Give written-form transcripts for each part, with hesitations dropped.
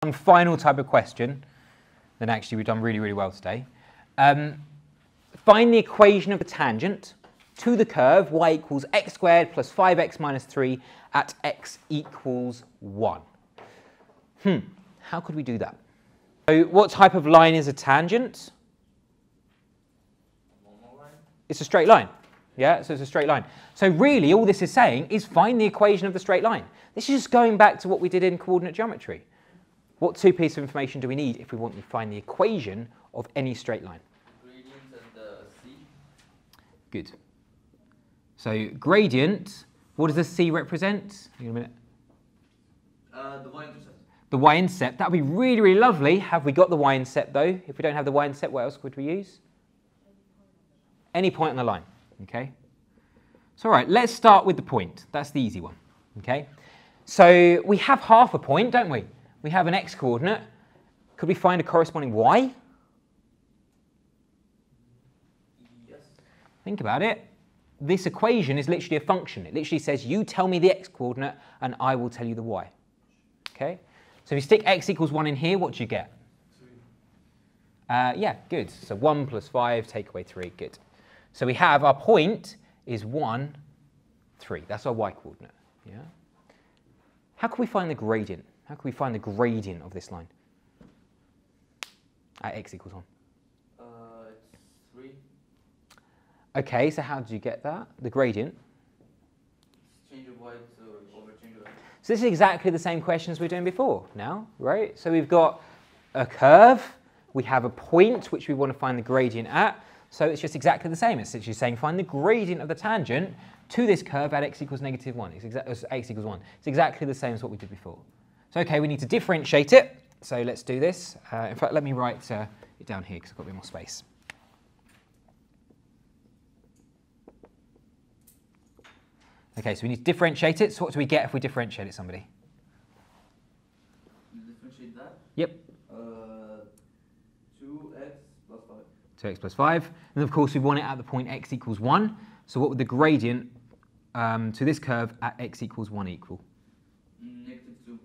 One final type of question, then actually we've done really, really well today. Find the equation of the tangent to the curve y equals x squared plus 5x minus 3 at x equals 1. How could we do that? So what type of line is a tangent? It's a straight line. Yeah, so it's a straight line. So really all this is saying is find the equation of the straight line. This is just going back to what we did in coordinate geometry. What two pieces of information do we need if we want to find the equation of any straight line? Gradient and c. Good. So gradient, what does the c represent? Hang on a minute. The y-intercept. The y-intercept, that would be really, really lovely. Have we got the y-intercept though? If we don't have the y-intercept, what else would we use? Any point on the line, okay? So all right, let's start with the point. That's the easy one, okay? So we have half a point, don't we? We have an x-coordinate. Could we find a corresponding y? Yes. Think about it. This equation is literally a function. It literally says, you tell me the x-coordinate and I will tell you the y. Okay? So if you stick x equals 1 in here, what do you get? 3. Yeah, good. So 1 plus 5, take away 3, good. So we have our point is 1, 3. That's our y-coordinate. Yeah? How can we find the gradient? How can we find the gradient of this line at x equals 1? It's 3. Okay, so how did you get that? The gradient? Change of y to over change of x. So this is exactly the same question as we were doing before now, right? So we've got a curve, we have a point which we want to find the gradient at, so it's just exactly the same. It's literally saying find the gradient of the tangent to this curve at x equals negative 1. It's x equals 1. It's exactly the same as what we did before. So okay, we need to differentiate it. So let's do this. In fact, let me write it down here because I've got a bit more space. Okay, so we need to differentiate it. So what do we get if we differentiate it, somebody? Differentiate that? Yep. 2x plus 5. 2x plus 5. And of course, we want it at the point x equals 1. So what would the gradient to this curve at x equals 1 equal? Negative 2.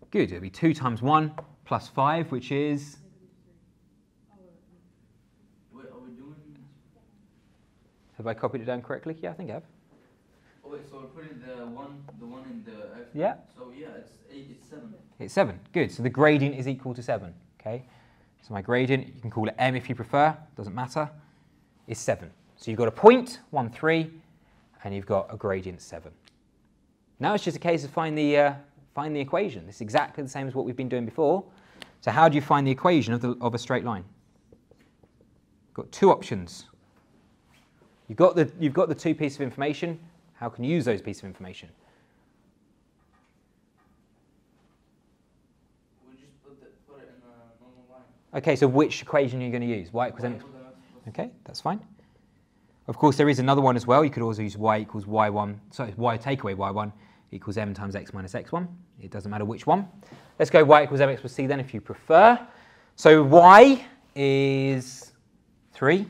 Good. It'll be 2 times 1 plus 5, which is? Wait, are we doing? Have I copied it down correctly? Yeah, I think I have. Oh wait, so we're putting the one in the x. Yeah. So yeah, it's 8. It's 7. It's 7. Good. So the gradient is equal to 7. Okay. So my gradient, you can call it m if you prefer. Doesn't matter. Is 7. So you've got a point 1, 3, and you've got a gradient 7. Now it's just a case of find the equation. It's exactly the same as what we've been doing before. So how do you find the equation of a straight line? Got two options. You've got the two pieces of information. How can you use those pieces of information? We just put it in a normal line. Okay, so which equation are you going to use? Y equals mx. Okay, that's fine. Of course, there is another one as well. You could also use y equals y1. So y take away y1 equals m times x minus x1. It doesn't matter which one. Let's go y equals mx plus c then if you prefer. So y is 3.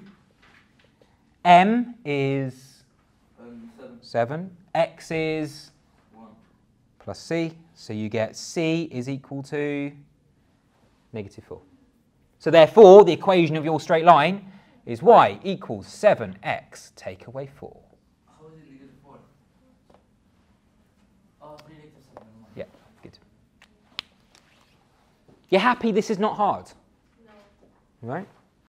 M is 7. X is 1 plus c. So you get c is equal to negative 4. So therefore, the equation of your straight line is y equals 7x take away 4. How is it negative 4? Oh, 3 negative 7. Yeah, good. You're happy this is not hard? No. Right?